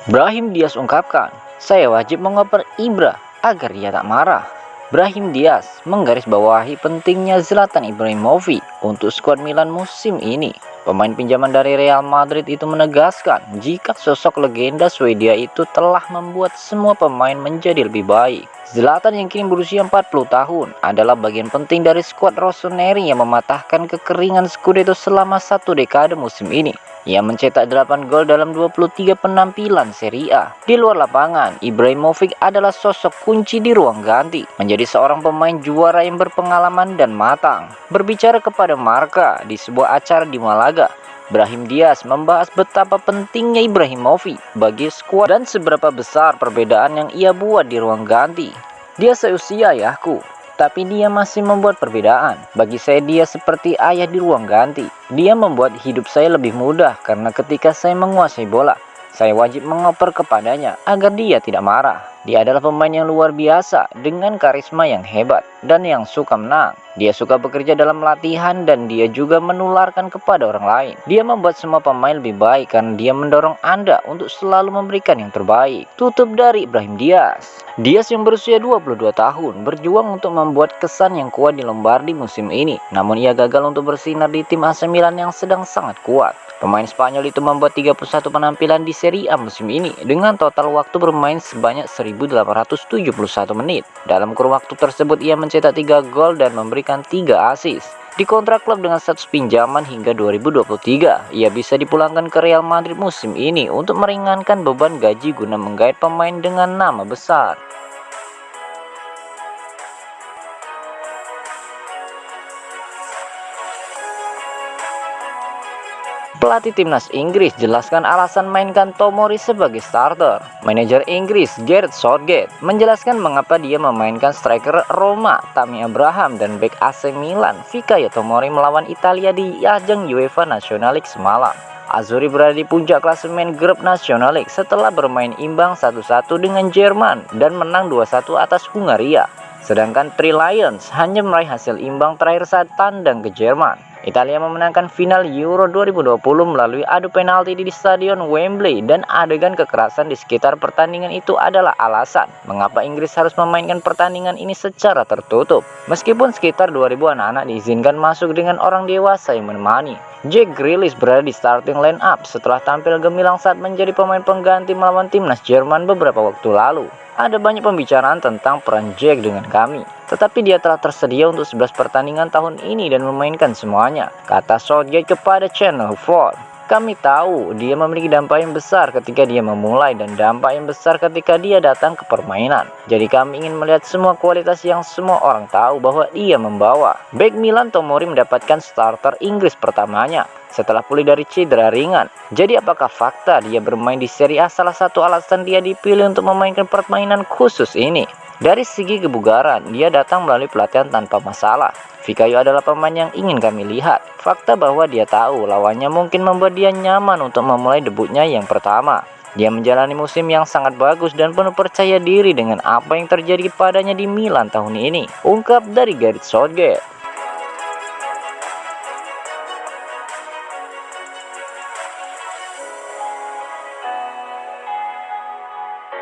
Brahim Diaz ungkapkan, "Saya wajib mengoper Ibra agar dia tak marah." Brahim Diaz menggarisbawahi pentingnya Zlatan Ibrahimovic untuk skuad Milan musim ini. Pemain pinjaman dari Real Madrid itu menegaskan jika sosok legenda Swedia itu telah membuat semua pemain menjadi lebih baik. Zlatan yang kini berusia 40 tahun adalah bagian penting dari skuad Rossoneri yang mematahkan kekeringan Scudetto selama satu dekade musim ini. Ia mencetak 8 gol dalam 23 penampilan Serie A. Di luar lapangan, Ibrahimovic adalah sosok kunci di ruang ganti, menjadi seorang pemain juara yang berpengalaman dan matang. Berbicara kepada Marca di sebuah acara di Malaga, Brahim Diaz membahas betapa pentingnya Ibrahimovic bagi skuad dan seberapa besar perbedaan yang ia buat di ruang ganti. "Dia seusia ayahku, tapi dia masih membuat perbedaan. Bagi saya dia seperti ayah di ruang ganti. Dia membuat hidup saya lebih mudah karena ketika saya menguasai bola, saya wajib mengoper kepadanya agar dia tidak marah. Dia adalah pemain yang luar biasa dengan karisma yang hebat dan yang suka menang. Dia suka bekerja dalam latihan dan dia juga menularkan kepada orang lain. Dia membuat semua pemain lebih baik karena dia mendorong Anda untuk selalu memberikan yang terbaik." Tutup dari Brahim Diaz. Diaz yang berusia 22 tahun berjuang untuk membuat kesan yang kuat di Lombardi musim ini. Namun ia gagal untuk bersinar di tim AC Milan yang sedang sangat kuat. Pemain Spanyol itu membuat 31 penampilan di Serie A musim ini dengan total waktu bermain sebanyak 1.871 menit. Dalam kurun waktu tersebut ia mencetak 3 gol dan memberikan 3 assist. Dikontrak klub dengan status pinjaman hingga 2023, ia bisa dipulangkan ke Real Madrid musim ini untuk meringankan beban gaji guna menggait pemain dengan nama besar. Pelatih timnas Inggris jelaskan alasan mainkan Tomori sebagai starter. Manajer Inggris Gareth Southgate menjelaskan mengapa dia memainkan striker Roma Tammy Abraham dan bek AC Milan Fikayo Tomori melawan Italia di ajang UEFA National League semalam. Azzurri berada di puncak klasemen grup National League setelah bermain imbang 1-1 dengan Jerman dan menang 2-1 atas Hungaria. Sedangkan Three Lions hanya meraih hasil imbang terakhir saat tandang ke Jerman. Italia memenangkan final Euro 2020 melalui adu penalti di Stadion Wembley dan adegan kekerasan di sekitar pertandingan itu adalah alasan mengapa Inggris harus memainkan pertandingan ini secara tertutup. Meskipun sekitar 2.000 anak-anak diizinkan masuk dengan orang dewasa yang menemani. Jack Grealish berada di starting line up setelah tampil gemilang saat menjadi pemain pengganti melawan timnas Jerman beberapa waktu lalu. Ada banyak pembicaraan tentang peran Jack dengan kami, tetapi dia telah tersedia untuk 11 pertandingan tahun ini dan memainkan semuanya, kata Southgate kepada Channel 4. "Kami tahu dia memiliki dampak yang besar ketika dia memulai dan dampak yang besar ketika dia datang ke permainan. Jadi kami ingin melihat semua kualitas yang semua orang tahu bahwa dia membawa." Bek Milan Tomori mendapatkan starter Inggris pertamanya setelah pulih dari cedera ringan. Jadi apakah fakta dia bermain di Serie A salah satu alasan dia dipilih untuk memainkan permainan khusus ini? Dari segi kebugaran, dia datang melalui pelatihan tanpa masalah. Fikayo adalah pemain yang ingin kami lihat. Fakta bahwa dia tahu lawannya mungkin membuat dia nyaman untuk memulai debutnya yang pertama. Dia menjalani musim yang sangat bagus dan penuh percaya diri dengan apa yang terjadi padanya di Milan tahun ini, ungkap dari Gareth Southgate.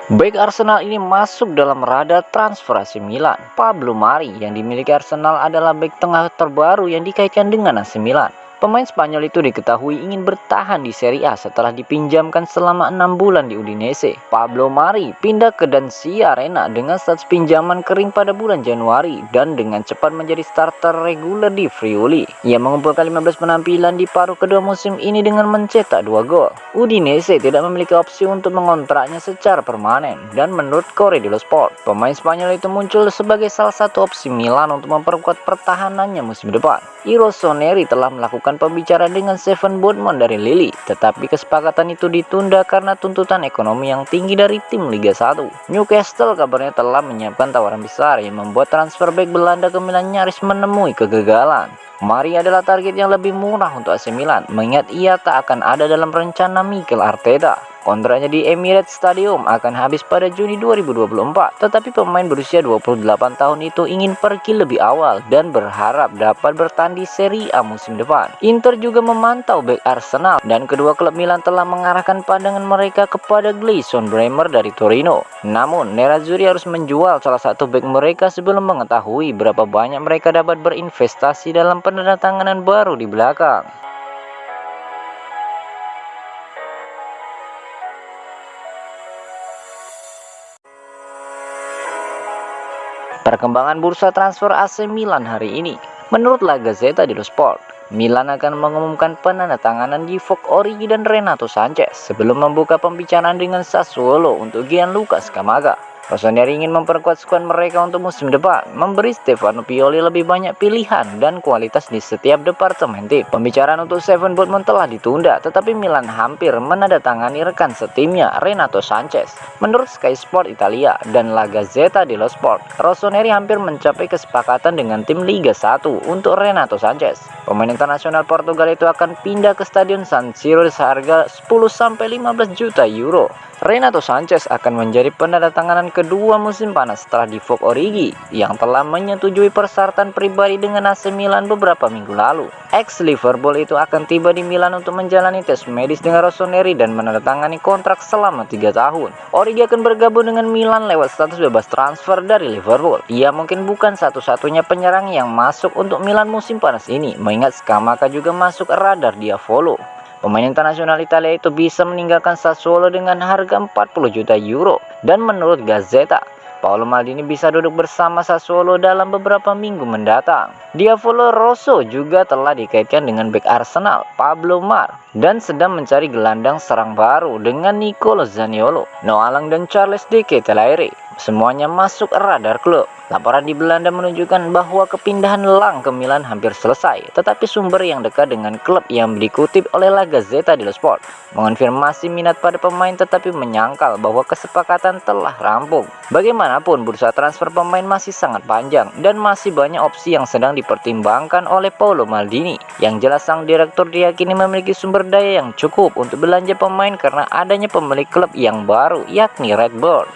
Bek Arsenal ini masuk dalam radar transfer AC Milan. Pablo Mari yang dimiliki Arsenal adalah bek tengah terbaru yang dikaitkan dengan AC Milan. Pemain Spanyol itu diketahui ingin bertahan di Serie A setelah dipinjamkan selama 6 bulan di Udinese. Pablo Mari pindah ke Dacia Arena dengan status pinjaman kering pada bulan Januari dan dengan cepat menjadi starter reguler di Friuli. Ia mengumpulkan 15 penampilan di paruh kedua musim ini dengan mencetak 2 gol. Udinese tidak memiliki opsi untuk mengontraknya secara permanen dan menurut Corriere dello Sport, pemain Spanyol itu muncul sebagai salah satu opsi Milan untuk memperkuat pertahanannya musim depan. Rossoneri telah melakukan melakukan pembicaraan dengan Seven Bournemouth dari Lille, tetapi kesepakatan itu ditunda karena tuntutan ekonomi yang tinggi dari tim Liga 1. Newcastle kabarnya telah menyiapkan tawaran besar yang membuat transfer bek Belanda ke Milan nyaris menemui kegagalan. Mari adalah target yang lebih murah untuk AC Milan, mengingat ia tak akan ada dalam rencana Mikel Arteta. Kontraknya di Emirates Stadium akan habis pada Juni 2024, tetapi pemain berusia 28 tahun itu ingin pergi lebih awal dan berharap dapat bertahan di Serie A musim depan. Inter juga memantau bek Arsenal, dan kedua klub Milan telah mengarahkan pandangan mereka kepada Gleison Bremer dari Torino. Namun, Nerazzurri harus menjual salah satu bek mereka sebelum mengetahui berapa banyak mereka dapat berinvestasi dalam penandatanganan baru di belakang. Perkembangan bursa transfer AC Milan hari ini. Menurut La Gazzetta dello Sport, Milan akan mengumumkan penandatanganan Divock Origi dan Renato Sanchez sebelum membuka pembicaraan dengan Sassuolo untuk Gianluca Scamacca. Rossoneri ingin memperkuat skuad mereka untuk musim depan, memberi Stefano Pioli lebih banyak pilihan dan kualitas di setiap departemen tim. Pembicaraan untuk Seven Bournemouth telah ditunda, tetapi Milan hampir menandatangani rekan setimnya Renato Sanchez. Menurut Sky Sport Italia dan La Gazzetta dello Sport, Rossoneri hampir mencapai kesepakatan dengan tim Liga 1 untuk Renato Sanchez. Pemain internasional Portugal itu akan pindah ke Stadion San Siro seharga 10-15 juta euro. Renato Sanchez akan menjadi penandatanganan kedua musim panas setelah Divock Origi yang telah menyetujui persyaratan pribadi dengan AC Milan beberapa minggu lalu. Ex-Liverpool itu akan tiba di Milan untuk menjalani tes medis dengan Rossoneri dan menandatangani kontrak selama 3 tahun. Origi akan bergabung dengan Milan lewat status bebas transfer dari Liverpool. Ia mungkin bukan satu-satunya penyerang yang masuk untuk Milan musim panas ini, mengingat Scamacca juga masuk radar Diavolo. Pemain internasional Italia itu bisa meninggalkan Sassuolo dengan harga 40 juta euro. Dan menurut Gazzetta, Paolo Maldini bisa duduk bersama Sassuolo dalam beberapa minggu mendatang. Diavolo Rosso juga telah dikaitkan dengan bek Arsenal, Pablo Mar, dan sedang mencari gelandang serang baru dengan Nicolo Zaniolo, Noah Lang, dan Charles De Ketelaere. Semuanya masuk radar klub. Laporan di Belanda menunjukkan bahwa kepindahan Lang ke Milan hampir selesai, tetapi sumber yang dekat dengan klub yang dikutip oleh La Gazzetta dello Sport mengonfirmasi minat pada pemain tetapi menyangkal bahwa kesepakatan telah rampung. Bagaimanapun, bursa transfer pemain masih sangat panjang dan masih banyak opsi yang sedang dipertimbangkan oleh Paolo Maldini. Yang jelas, sang direktur diyakini memiliki sumber daya yang cukup untuk belanja pemain karena adanya pemilik klub yang baru, yakni Red Bull.